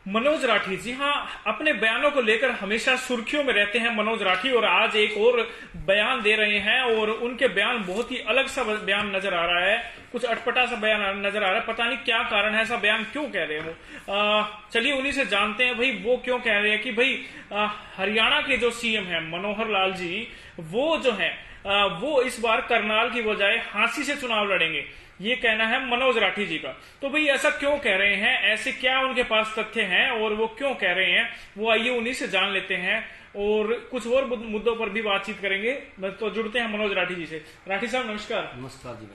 मनोज राठी, जी हाँ, अपने बयानों को लेकर हमेशा सुर्खियों में रहते हैं मनोज राठी, और आज एक और बयान दे रहे हैं और उनके बयान बहुत ही अलग सा बयान नजर आ रहा है, कुछ अटपटा सा बयान नजर आ रहा है। पता नहीं क्या कारण है, ऐसा बयान क्यों कह रहे हो। चलिए उन्हीं से जानते हैं भाई वो क्यों कह रहे हैं कि भाई हरियाणा के जो सीएम है मनोहर लाल जी, वो जो है वो इस बार करनाल की बजाय हांसी से चुनाव लड़ेंगे, ये कहना है मनोज राठी जी का। तो भाई ऐसा क्यों कह रहे हैं, ऐसे क्या उनके पास तथ्य हैं और वो क्यों कह रहे हैं, वो आइए उन्हीं से जान लेते हैं और कुछ और मुद्दों पर भी बातचीत करेंगे। तो जुड़ते हैं मनोज राठी जी से। राठी साहब नमस्कार। नमस्कार जी।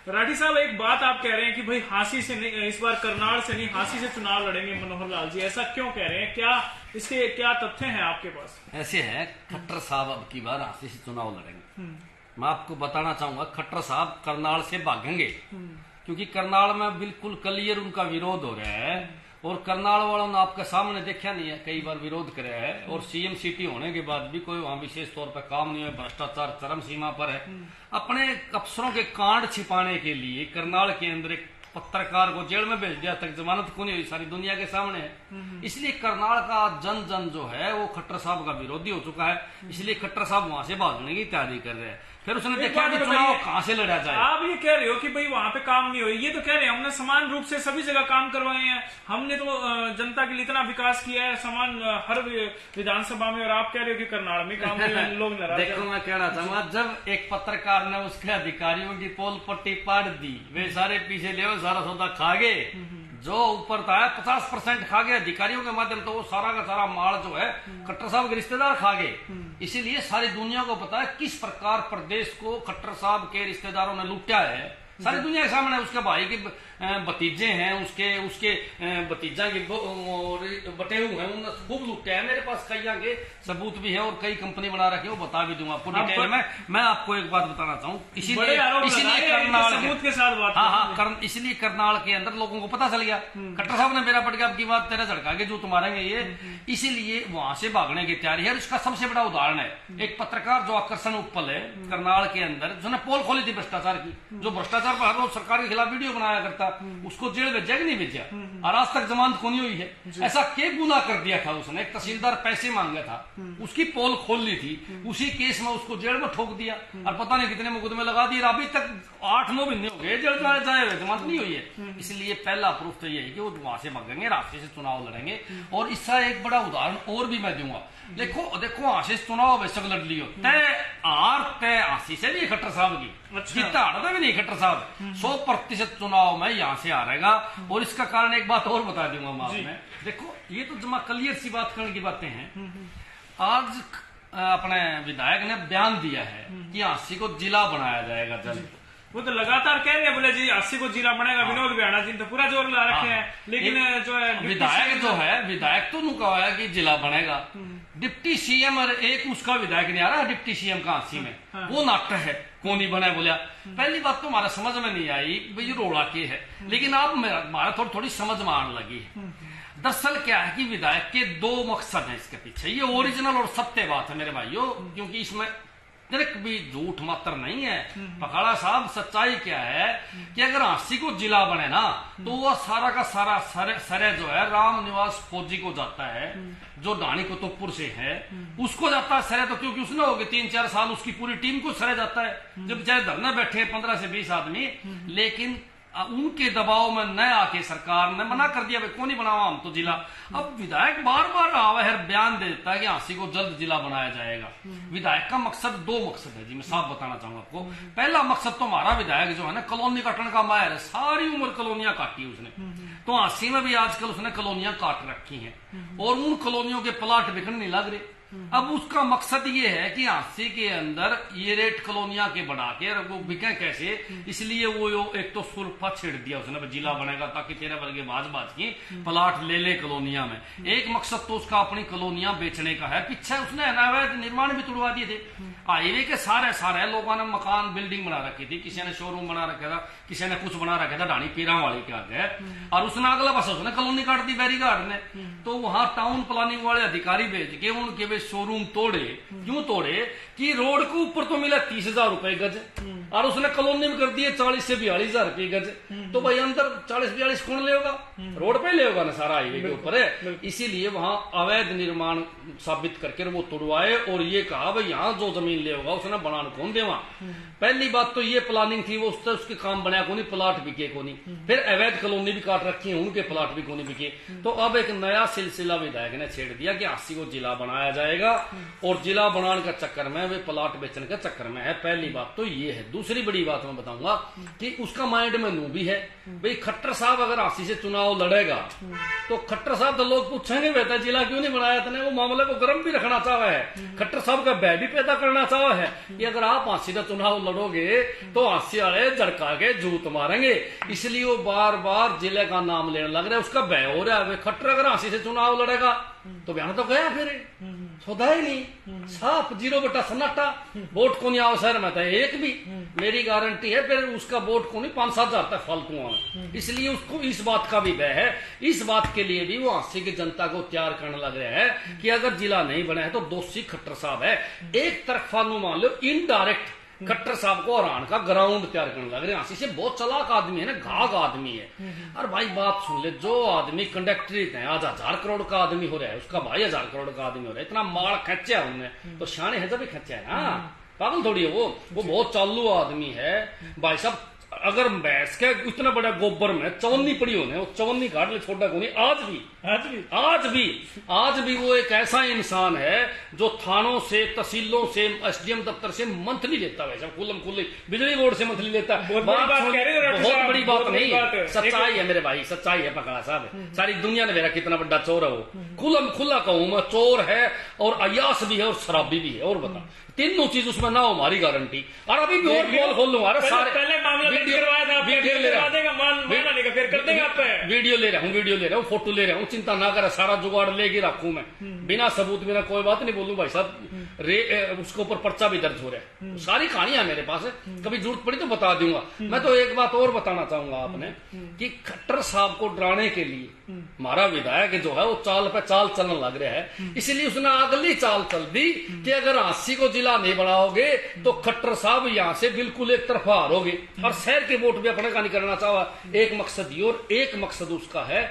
राठी साहब, एक बात आप कह रहे हैं कि भाई हांसी से नहीं, इस बार करनाल से नहीं हांसी से चुनाव लड़ेंगे मनोहर लाल जी, ऐसा क्यों कह रहे हैं, क्या इसके क्या तथ्य हैं आपके पास? ऐसे है, खट्टर साहब अब की बार हांसी से चुनाव लड़ेंगे। मैं आपको बताना चाहूंगा, खट्टर साहब करनाल से भागेंगे क्योंकि करनाल में बिल्कुल क्लियर उनका विरोध हो रहा है और करनाल वालों ने आपके सामने देखा नहीं है, कई बार विरोध कराया है और सीएम सिटी होने के बाद भी कोई वहां विशेष तौर पर काम नहीं है, भ्रष्टाचार चरम सीमा पर है। अपने अफसरों के कांड छिपाने के लिए करनाल के अंदर एक पत्रकार को जेल में भेज दिया, तक जमानत क्यों नहीं हुई, सारी दुनिया के सामने है। इसलिए करनाल का जन जन जो है वो खट्टर साहब का विरोधी हो चुका है, इसलिए खट्टर साहब वहां से भागने की तैयारी कर रहे हैं। फिर उसने देखा कि चुनाव कहां से लड़ा जाए। आप ये कह रहे हो कि भाई वहां पे काम नहीं हुई, ये तो कह रहे हैं हमने समान रूप से सभी जगह काम करवाए हैं, हमने तो जनता के लिए इतना विकास किया है समान हर विधानसभा में, और आप कह रहे हो कि करनाल में काम लोग नाराज। देखो मैं कहना चाहूंगा, जब एक पत्रकार ने उसके अधिकारियों की पोल पट्टी पाट दी, वे सारे पीछे ले सारा सौदा खा गए, जो ऊपर था 50% खा गए अधिकारियों के माध्यम, तो वो सारा का सारा माल जो है खट्टर साहब के रिश्तेदार खा गए। इसीलिए सारी दुनिया को पता है किस प्रकार प्रदेश को खट्टर साहब के रिश्तेदारों ने लूटा है, सारी दुनिया के सामने। उसके भाई के भतीजे हैं, उसके भतीजा के बटे हुए हैं, उन्होंने खूब लूटे हैं। मेरे पास कई के सबूत भी है और कई कंपनी बना रखे, वो बता भी दूंगा आपको डिटेल में। मैं आपको एक बात बताना चाहूँ, इसीलिए करनाल सबूत के साथ बात, हाँ, इसलिए करनाल के अंदर लोगों को पता चल गया खट्टर साहब ने मेरा पट गया, आपकी बात तेरा झड़का के जो तुम्हारे ये, इसीलिए वहां से भागने की तैयारी है। इसका सबसे बड़ा उदाहरण है एक पत्रकार जो आकर्षण उपल है करनाल के अंदर, जिसने पोल खोली थी भ्रष्टाचार की, जो भ्रष्टाचार पर हर रोज सरकार के खिलाफ वीडियो बनाया करता, उसको जेल भेजा कि नहीं भेजा, और आज तक जमानत को नहीं हुई है। ऐसा क्या गुनाह कर दिया था उसने, एक तहसीलदार पैसे मांगा था, उसकी पोल खोल ली थी, उसी केस में उसको जेल में ठोक दिया और पता नहीं कितने मुकदमे लगा दिए, अभी तक 8-9 महीने हो गए जेल जाए हुए, जमानत नहीं हुई है। इसलिए पहला प्रूफ तो ये है कि वो वहां से भागेंगे, रास्ते से चुनाव लड़ेंगे। और इसका एक बड़ा उदाहरण और भी मैं दूंगा। देखो वहां से चुनाव बेशक लड़ लियो, तय आसी से भी खट्टर साहब की जीता भी नहीं, खट्टर साहब 100% चुनाव में यहाँ से आ रहेगा। और इसका कारण एक बात और बता दूंगा मैं आपने, देखो ये तो जमा क्लियर सी बात करने की बातें हैं। आज अपने विधायक ने बयान दिया है कि हांसी को जिला बनाया जाएगा जल्द, वो तो लगातार कह रहे हैं, बोले जी हांसी को जिला बनेगा। विनोद बिहाड़ा जी तो पूरा जोर ला रखे हैं, लेकिन जो है विधायक तो कहा है कि जिला बनेगा, डिप्टी सीएम और एक उसका विधायक नहीं आ रहा डिप्टी सीएम का हांसी में, वो नाटक है, कौन नहीं बना बोलिया। पहली बात तो हमारा समझ में नहीं आई भाई रोड़ा के है, लेकिन अब हमारा थोड़ी समझ में आने लगी है। दरअसल क्या है कि विधायक के 2 मकसद हैं इसके पीछे, ये ओरिजिनल और सत्य बात है मेरे भाइयों, क्योंकि इसमें तिरक भी झूठ मात्र नहीं है। पखाड़ा साहब सच्चाई क्या है कि अगर हांसी को जिला बने ना तो वो सारा का सारा सरे जो है राम निवास फौजी को जाता है, जो ढाणी कुतुबपुर से है उसको जाता है सरे, तो क्योंकि उसने हो गए 3-4 साल उसकी पूरी टीम को सरे जाता है, जब चाहे धरने बैठे 15 से 20 आदमी, लेकिन उनके दबाव में न आके सरकार ने मना कर दिया, भाई कौन नहीं बनावा हम तो जिला। अब विधायक बार बार आवाहर बयान देता है कि हांसी को जल्द जिला बनाया जाएगा। विधायक का मकसद 2 मकसद है जी, मैं साफ बताना चाहूंगा आपको। पहला मकसद तो हमारा विधायक जो है ना कॉलोनी काटने का माहिर है, सारी उम्र कॉलोनियां काटी उसने, तो हांसी में भी आजकल उसने कॉलोनियां काट रखी हैं और उन कॉलोनियों के प्लाट बिकने नहीं लग रहे। अब उसका मकसद ये है कि हांसी के अंदर ये रेट कॉलोनियां के बढ़ा के वो बिके कैसे, इसलिए वो एक तो सुरफा छेड़ दिया उसने, जिला बनेगा ताकि तेरे वर्गे बाज की प्लाट ले कॉलोनिया में। एक मकसद तो उसका अपनी कॉलोनियां बेचने का है, पीछे उसने अनावैध निर्माण भी तुड़वा दिए थे। हाईवे के सारे लोगों ने मकान बिल्डिंग बना रखी थी, किसी ने शोरूम बना रखा था, किसी ने कुछ बना रखा था ढाणी पीरा वाली के आगे, और उसने अगला बस उसने कॉलोनी काट दी बैरीघाट ने। तो वहां टाउन प्लानिंग वाले अधिकारी भेज के उनके शोरूम तोड़े। क्यों तोड़े? कि रोड को ऊपर तो मिला 30,000 रुपए गज, और उसने कॉलोनी में कर दिए 40 से 42,000 रुपये गज। तो भाई अंदर 40-42 कौन ले होगा? रोड पे ले होगा ना, सारा हाईवे के ऊपर है। इसीलिए वहां अवैध निर्माण साबित करके वो तोड़वाए और ये कहा भाई यहाँ जो जमीन ले होगा उसने बनाने कौन दे वहां। पहली बात तो ये प्लानिंग थी, वो उसके काम बनाया को नहीं, प्लाट बिके को नहीं। फिर अवैध कॉलोनी भी काट रखी है, उनके प्लाट भी को नहीं बिके। तो अब एक नया सिलसिला विधायक ने छेड़ दिया कि 80 को जिला बनाया जाएगा, और जिला बनाने का चक्कर में वे प्लाट बेचने के चक्कर में है। पहली बात तो ये है। दूसरी बड़ी बात मैं बताऊंगा कि उसका माइंड में नू भी है भाई, खट्टर साहब अगर 80 से चुनाव लड़ेगा तो खट्टर साहब तो लोग पूछेंगे बेटा जिला क्यों नहीं बनाया तने, वो मामले को गर्म भी रखना चाहा है, खट्टर साहब का भय भी पैदा करना चाहा है कि अगर आप 80 का चुनाव लड़ोगे तो 80 वाले झड़का के जूत मारेंगे। इसलिए वो बार बार जिले का नाम लेने लग रहा है, उसका भय हो रहा है। खट्टर अगर 80 से चुनाव लड़ेगा तो बयान तो गया, फिर सौदा ही नहीं, साफ 0 बटा सन्नाटा। वोट को नहीं आओ शहर में था एक भी, मेरी गारंटी है फिर उसका वोट को नहीं 5-7 हजार तक फालतू आना। इसलिए उसको इस बात का भी भय है, इस बात के लिए भी वो 80 की जनता को तैयार करने लग रहे हैं कि अगर जिला नहीं बना है तो दोषी खट्टर साहब है। एक तरफा मान लो इनडायरेक्ट खट्टर साहब को हरान का ग्राउंड तैयार करने लग रहे हैं। से बहुत चालाक आदमी है ना, घाघ आदमी है। और भाई बात सुन ले, जो आदमी कंडक्टरी है आज 1000 करोड़ का आदमी हो रहा है, उसका भाई 1000 करोड़ का आदमी हो रहा है। इतना माल खर्चा है उनने तो शान है जब खर्चा है ना, पागल थोड़ी है वो बहुत चालू आदमी है भाई साहब। अगर भैंस के इतना बड़ा गोबर में चवन्नी पड़ी होने, वो चवन्नी काट ले छोटा को नहीं। आज भी वो एक ऐसा इंसान है जो थानों से, तहसीलों से, एसडीएम दफ्तर से मंथली लेता है, खुल्लम खुल्ली बिजली बोर्ड से मंथली लेता है। बहुत बड़ी बात नहीं है, सच्चाई है मेरे भाई, सच्चाई है पकड़ा साहब। सारी दुनिया ने मेरा कितना बड़ा चोर है वो, खुल्लम खुल्ला कहूं मैं, चोर है और अयास भी है और शराबी भी है। और बता तीनों चीज उसमें ना हो, हमारी गारंटी। और अभी भी और बोल खोल लूंगा, पहले मामला करवाया था, वीडियो ले रहा हूँ, फोटो ले रहा हूँ, चिंता ना करे, सारा जुगाड़ लेके रखूं मैं, बिना सबूत बिना कोई बात नहीं बोलूं भाई साहब। उसके ऊपर पर्चा भी दर्ज हो रहा है, सारी कहानियां मेरे पास है, कभी जरूरत पड़ी तो बता दूंगा। मैं तो एक बात और बताना चाहूंगा आपने कि खट्टर साहब को डराने के लिए हमारा विधायक जो है वो चाल पे चाल चलने लग रहा है। इसलिए उसने अगली चाल चल दी कि अगर 80 को जिला नहीं बढ़ाओगे तो खट्टर साहब यहाँ से बिल्कुल एक तरफा हारोगे और शहर के वोट भी अपने का नहीं करना चाहा। एक मकसद ये, और एक मकसद उसका है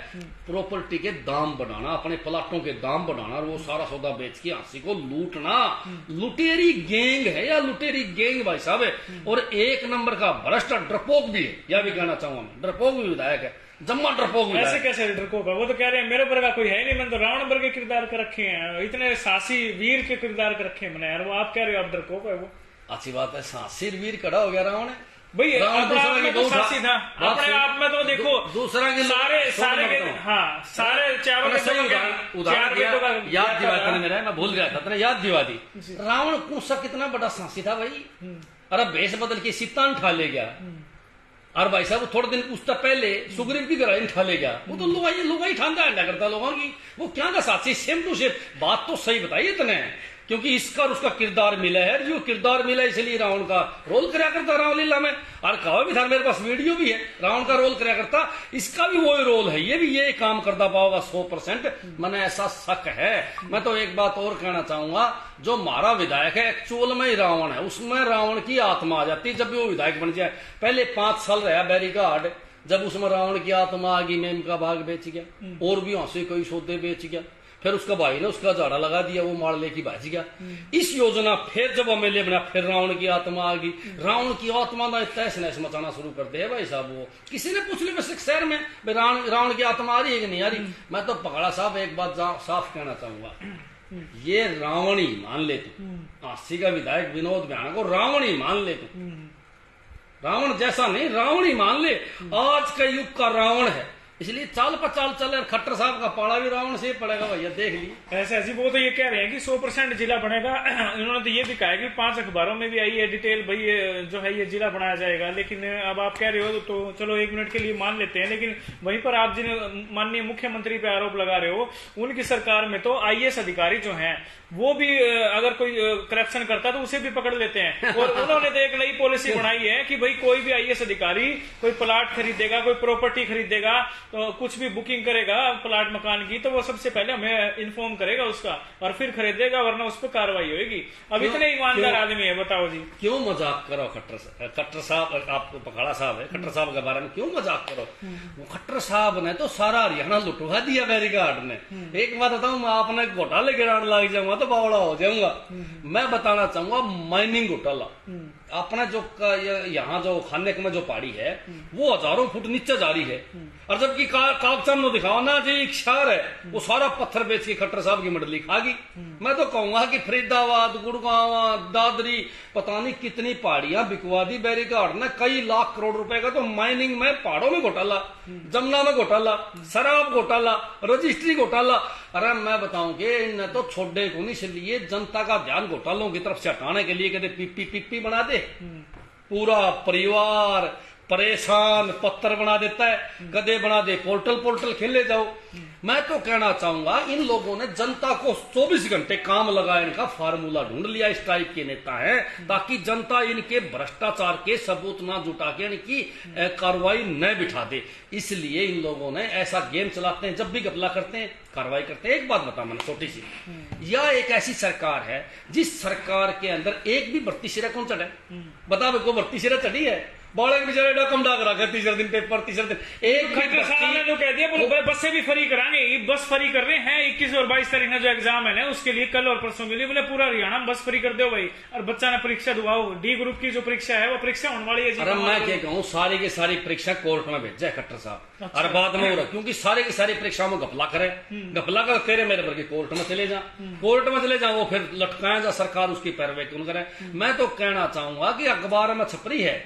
प्रॉपर्टी के दाम बढ़ाना, अपने प्लाटों के दाम बढ़ाना, और वो सारा सौदा बेच के 80 को लूटना। लुटेरी गैंग है या लुटेरी गैंग भाई साहब है, और एक नंबर का भ्रष्ट डरपोक भी है, यह भी कहना चाहूंगा मैं। डरपोक भी विधायक है, जम्मा डरपोक। ऐसे कैसे डरपोक है? वो तो कह रहे हैं मेरे पर का कोई है नहीं, मैंने तो रावण पर के किरदार कर रखे हैं, इतने साहसी वीर के किरदार कर रखे हैं मैंने। यार वो आप कह रहे हो आप डरपोक है? वो अच्छी बात है, साहसी वीर खड़ा हो गया रावण भाई। अपने आप में तो देखो दूसरा के सारे चारों याद दिवा मेरा, मैं भूल गया था, याद दिवा दी। रावण कौन कितना बड़ा साहसी था भाई। अरे भेष बदल के सीतान ठा ले गया, और भाई साहब थोड़े दिन उसका पहले सुग्रीव की गराई ठा ले गया। वो तो लुगाई ठांदा है करता लोगों की, वो क्या का साथी सेम टू सेम बात तो सही बताइए इतने, क्योंकि इसका और उसका किरदार मिला है, जो किरदार मिला इसलिए रावण का रोल कराया करता रामलीला में। और कहा भी था, मेरे पास वीडियो भी है, रावण का रोल कराया करता, इसका भी वही रोल है, ये भी ये काम करता पाओगा 100%। मैंने ऐसा शक है। मैं तो एक बात और कहना चाहूंगा, जो हमारा विधायक है एक्चुअल में ही रावण है, उसमें रावण की आत्मा आ जाती है जब भी वो विधायक बन जाए। पहले 5 साल रहा बैरिकाड, जब उसमें रावण की आत्मा आ गई, मेम का भाग बेच गया और भी हंसे कोई सौदे बेच गया, फिर उसका भाई ने उसका झाड़ा लगा दिया, वो मार लेके भाज गया। इस योजना फिर जब एमएलए बना, फिर रावण की आत्मा आ गई। रावण की आत्मा ना तहस नहस मचाना शुरू कर दे भाई साहब। वो किसी ने पूछ लिया शहर में रावण की आत्मा आ रही है कि नहीं आ रही। मैं तो पकड़ा साहब एक बात साफ कहना चाहूंगा, ये रावण ही मान ले तू, 80 का विधायक विनोद भयाना को रावण ही मान ले तू, रावण जैसा नहीं, रावण ही मान ले। आज का युग का रावण है, इसलिए चाल पर चाल चले। खट्टर साहब का पाड़ा भी रावण से पड़ेगा भैया, देख ली। ऐसे ऐसी वो तो ये कह रहे हैं कि 100% जिला बनेगा। इन्होंने तो ये भी कहा है कि 5 अखबारों में भी आई है डिटेल, भाई ये जो है ये जिला बनाया जाएगा। लेकिन अब आप कह रहे हो तो चलो 1 मिनट के लिए मान लेते हैं, लेकिन वहीं पर आप जिन माननीय मुख्यमंत्री पे आरोप लगा रहे हो, उनकी सरकार में तो IAS अधिकारी जो है वो भी अगर कोई करप्शन करता तो उसे भी पकड़ लेते हैं। और उन्होंने तो एक नई पॉलिसी बनाई है कि भाई कोई भी IAS अधिकारी कोई प्लाट खरीदेगा, कोई प्रॉपर्टी खरीदेगा तो कुछ भी बुकिंग करेगा प्लाट मकान की तो वो सबसे पहले हमें इन्फॉर्म करेगा उसका और फिर खरीदेगा, वरना उस पर कार्रवाई होगी। अब इतने ईमानदार आदमी है, बताओ जी। क्यों मजाक करो खट्टर साहब, आपको पखाड़ा साहब है, खट्टर साहब के बारे में क्यों मजाक करो? वो खट्टर साहब ने तो सारा हरियाणा लुटवा दिया बैरिकाड ने। एक बात बताऊं, मैं आपने घोटाले गिराने लग जाऊंगा तो बावड़ा हो जाऊंगा। मैं बताना चाहूंगा माइनिंग घोटाला अपना जो यहाँ जो खाने में जो पहाड़ी है वो हजारों फुट नीचे जा रही है, और जबकि कागजात में दिखाओ ना जी एक शहर है वो सारा पत्थर बेच के खट्टर साहब की मंडली खागी। मैं तो कहूंगा कि फरीदाबाद, गुड़गांव, दादरी, पता नहीं कितनी पहाड़ियां बिकवा दी बैरिकाड ने, कई लाख करोड़ रुपए का। तो माइनिंग में, पहाड़ों में घोटाला, जमुना में घोटाला, शराब घोटाला, रजिस्ट्री घोटाला। अरे मैं बताऊं कि इन्हें तो छोड़े को नहीं, इसलिए जनता का ध्यान घोटालों की तरफ से हटाने के लिए कहते पिप्पी बना दे, पूरा परिवार परेशान, पत्थर बना देता है, गधे बना दे, पोर्टल खेले जाओ। मैं तो कहना चाहूंगा इन लोगों ने जनता को 24 घंटे काम लगाने का फार्मूला ढूंढ लिया, इस टाइप के नेता हैं, ताकि जनता इनके भ्रष्टाचार के सबूत ना जुटा के इनकी कार्रवाई न बिठा दे। इसलिए इन लोगों ने ऐसा गेम चलाते हैं, जब भी घपला करते हैं कार्रवाई करते हैं। एक बात बता मैंने छोटी सी, यह एक ऐसी सरकार है जिस सरकार के अंदर एक भी भर्ती सिरा कौन चढ़ा है? बता को भर्ती सिरा चढ़ी है? बालक बेचारे डकम डाक रखा, तीसरे दिन पेपर, तीसरे दिन एक ने कह दिया बसें भी फ्री कराएंगे, बस फ्री कर रहे हैं। 21 और 22 तारीख में जो एग्जाम है ना उसके लिए कल और परसों के लिए बोले पूरा हरियाणा में बस फ्री कर दो भाई, और बच्चा ने परीक्षा दुआओ। डी ग्रुप की जो परीक्षा है वो परीक्षा होने वाली है। अरे मैं क्या कहूँ, सारी की सारी परीक्षा कोर्ट में भेजा है खट्टर साहब, और बाद में हो रहा क्योंकि सारी की सारी परीक्षाओं में घपला करे, घपला कर तेरे मेरे पर कोर्ट में चले जा, कोर्ट में चले जा, वो फिर लटकाए जा, सरकार उसकी पैरवी क्यों करे। मैं तो कहना चाहूंगा कि अखबार में छपरी है,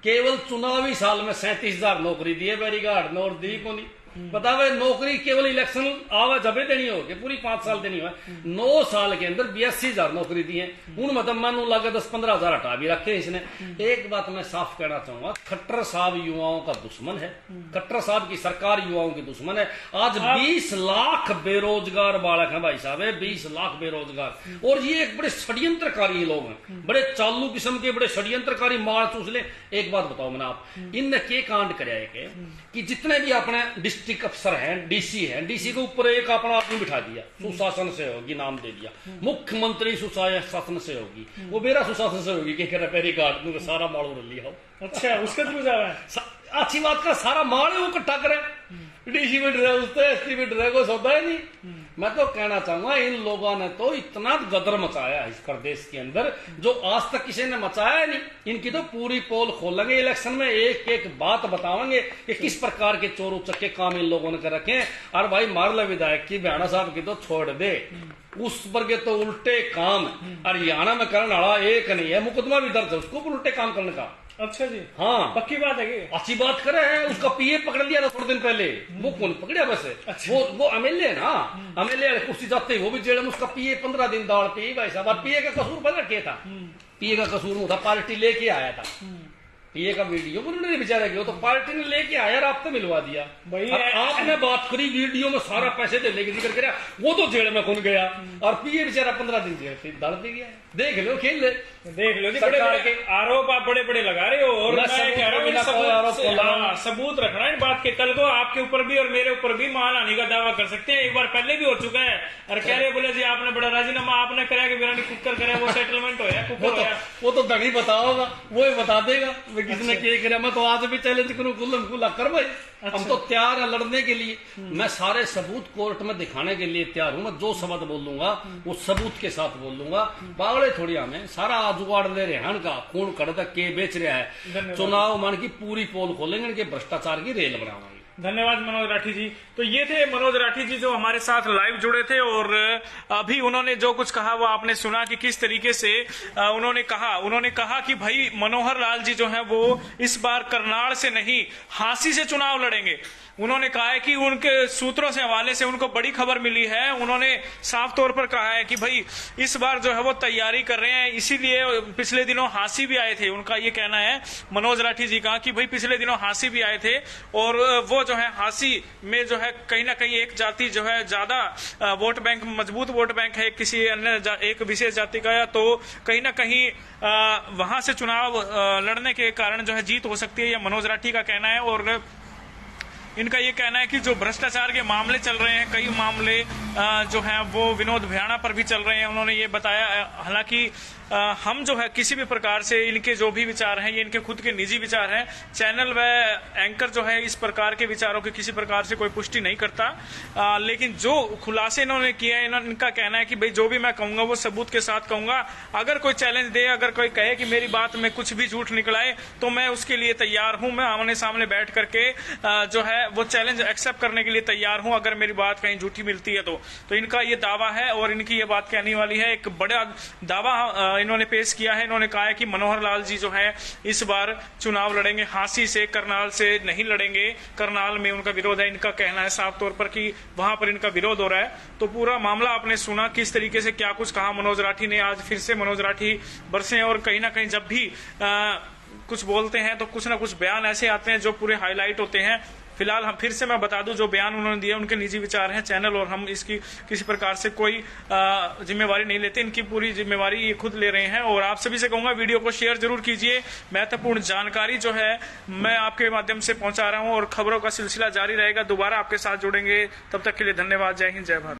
केवल चुनावी साल में 37,000 नौकरी दी है बैरिकाड ने, और दी को नहीं बता भाई। नौकरी केवल इलेक्शन आवा जबे देनी होगी, पूरी 5 साल देनी है। 9 साल के अंदर 82,000 नौकरी दी है। हूं मतलब मैं लगे 10-15 हजार हटा भी रखे इसने। एक बात मैं साफ कहना चाहूंगा, खट्टर साहब युवाओं का दुश्मन है, खट्टर साहब की सरकार युवाओं की दुश्मन है। आज 20 लाख बेरोजगार बालक है भाई साहब, 20 लाख बेरोजगार, और ये एक बड़े षड्यंत्रकारी लोग हैं, बड़े चालू किस्म के, बड़े षड्यंत्रकारी मार चूस ले। एक बात बताओ मैंने आप, इनने के कांड कराए कि जितने भी अपने डिस्ट्रिक्ट अफसर हैं, डीसी हैं, डीसी के ऊपर एक अपना आदमी बिठा दिया, सुशासन से होगी नाम दे दिया, मुख्यमंत्री सुशासन से होगी, वो मेरा सुशासन से होगी, क्या बैरिकाड सारा माल उड़ लिया हो। अच्छा, उसके थ्रू जा रहा है। अच्छी बात का सारा माल वो इकट्ठा करे, डीसी भी डरे, उससे एसपी भी डरे, कोई सौदा ही नहीं। मैं तो कहना चाहूंगा इन लोगों ने तो इतना गदर मचाया है इस प्रदेश के अंदर जो आज तक किसी ने मचाया नहीं। इनकी तो पूरी पोल खोलेंगे इलेक्शन में, एक एक बात बताएंगे कि किस प्रकार के चोर उचक्के काम इन लोगों ने कर रखे हैं। और भाई मारला विधायक की बयाना साहब की तो छोड़ दे, उस पर के तो उल्टे काम हरियाणा में करने वाला एक नहीं है, मुकदमा भी दर्ज है उसको उल्टे काम करने का। अच्छा जी, हाँ पक्की बात है कि अच्छी बात करे है। उसका पीए पकड़ लिया था थोड़े दिन पहले, वो कौन पकड़ा वैसे? अच्छा। वो एमएलए है ना, एमएलए कुर्सी जाते ही वो भी जेल में, उसका पीए 15 दिन दाड़ पे भाई साहब। पीए का कसूर पता क्या था? पीए का कसूर था पार्टी लेके आया था, पीए का वीडियो उन्होंने बेचारे गया तो पार्टी ने लेके आया, रास्ते मिलवा दिया भाई। आपने बात करी वीडियो में सारा पैसे देने की जिक्र करा, वो तो जेल में कौन गया, और पीए बेचारा 15 दिन जेल से दाड़ दे गया। देख लो, खेल ले, देख लो जी, बड़े बड़े आरोप आप बड़े बड़े लगा रहे हो, और मैं कह रहा हूँ सबूत रखना इन बात के। कल को आपके ऊपर भी और मेरे ऊपर भी मानहानि का दावा कर सकते हैं, एक बार पहले भी हो चुका है। और कह रहे बोले जी आपने बड़ा राजीनामा आपने कराया कि बिरानी कुकर कराया, वो सेटलमेंट होया, वो तो धनी बता होगा, वो ही बता देगा किसने क्या किया। मैं तो आज भी चैलेंज करूँ खुला कर भाई, हम तो तैयार है लड़ने के लिए। मैं सारे सबूत कोर्ट में दिखाने के लिए तैयार हूँ। मैं जो शब्द बोलूंगा वो सबूत के साथ बोलूंगा। पागड़े थोड़ी हमें सारा जुगाड़ ले रहे हैं का कौन कड़ता के बेच रहा है। चुनाव मान की पूरी पोल खोलेंगे, इनके भ्रष्टाचार की रेल बनाएंगे। धन्यवाद मनोज राठी जी। तो ये थे मनोज राठी जी जो हमारे साथ लाइव जुड़े थे, और अभी उन्होंने जो कुछ कहा वो आपने सुना कि किस तरीके से उन्होंने कहा कि भाई मनोहर लाल जी जो है वो इस बार करनाल से नहीं हांसी से चुनाव लड़ेंगे। उन्होंने कहा है कि उनके सूत्रों से हवाले से उनको बड़ी खबर मिली है, उन्होंने साफ तौर पर कहा है कि भाई इस बार जो है वो तैयारी कर रहे हैं, इसीलिए पिछले दिनों हांसी भी आए थे। उनका ये कहना है मनोज राठी जी का कि भाई पिछले दिनों हांसी भी आए थे, और वो जो है हांसी में जो है कहीं ना कहीं एक जाति जो है ज्यादा वोट बैंक, मजबूत वोट बैंक है किसी अन्य एक विशेष जाति का, तो कहीं ना कहीं वहां से चुनाव लड़ने के कारण जो है जीत हो सकती है, यह मनोज राठी का कहना है। और इनका ये कहना है कि जो भ्रष्टाचार के मामले चल रहे हैं, कई मामले जो हैं वो विनोद भ्याणा पर भी चल रहे हैं। उन्होंने ये बताया, हालांकि हम जो है किसी भी प्रकार से इनके जो भी विचार हैं ये इनके खुद के निजी विचार हैं। चैनल व एंकर जो है इस प्रकार के विचारों की किसी प्रकार से कोई पुष्टि नहीं करता, लेकिन जो खुलासे इन्होंने किए हैं, इनका कहना है कि भाई जो भी मैं कहूंगा वो सबूत के साथ कहूंगा। अगर कोई चैलेंज दे, अगर कोई कहे कि मेरी बात में कुछ भी झूठ निकलाए तो मैं उसके लिए तैयार हूं। मैं आमने सामने बैठ करके जो है वो चैलेंज एक्सेप्ट करने के लिए तैयार हूं, अगर मेरी बात कहीं झूठी मिलती है तो इनका ये दावा है और इनकी ये बात कहने वाली है। एक बड़ा दावा इन्होंने पेश किया है। इन्होंने कहा है कि मनोहर लाल जी जो है इस बार चुनाव लड़ेंगे, हांसी से, करनाल से नहीं लड़ेंगे। करनाल में उनका विरोध है। इनका कहना है साफ तौर पर कि वहां पर इनका विरोध हो रहा है। तो पूरा मामला आपने सुना किस तरीके से क्या कुछ कहा मनोज राठी ने। आज फिर से मनोज राठी बरसे और कहीं ना कहीं जब भी कुछ बोलते हैं तो कुछ ना कुछ बयान ऐसे आते हैं जो पूरे हाईलाइट होते हैं। फिलहाल हम फिर से मैं बता दूं, जो बयान उन्होंने दिया उनके निजी विचार हैं। चैनल और हम इसकी किसी प्रकार से कोई जिम्मेवारी नहीं लेते। इनकी पूरी जिम्मेवारी ये खुद ले रहे हैं। और आप सभी से कहूंगा वीडियो को शेयर जरूर कीजिए। महत्वपूर्ण जानकारी जो है मैं आपके माध्यम से पहुंचा रहा हूं और खबरों का सिलसिला जारी रहेगा। दोबारा आपके साथ जुड़ेंगे, तब तक के लिए धन्यवाद। जय हिंद, जय भारत।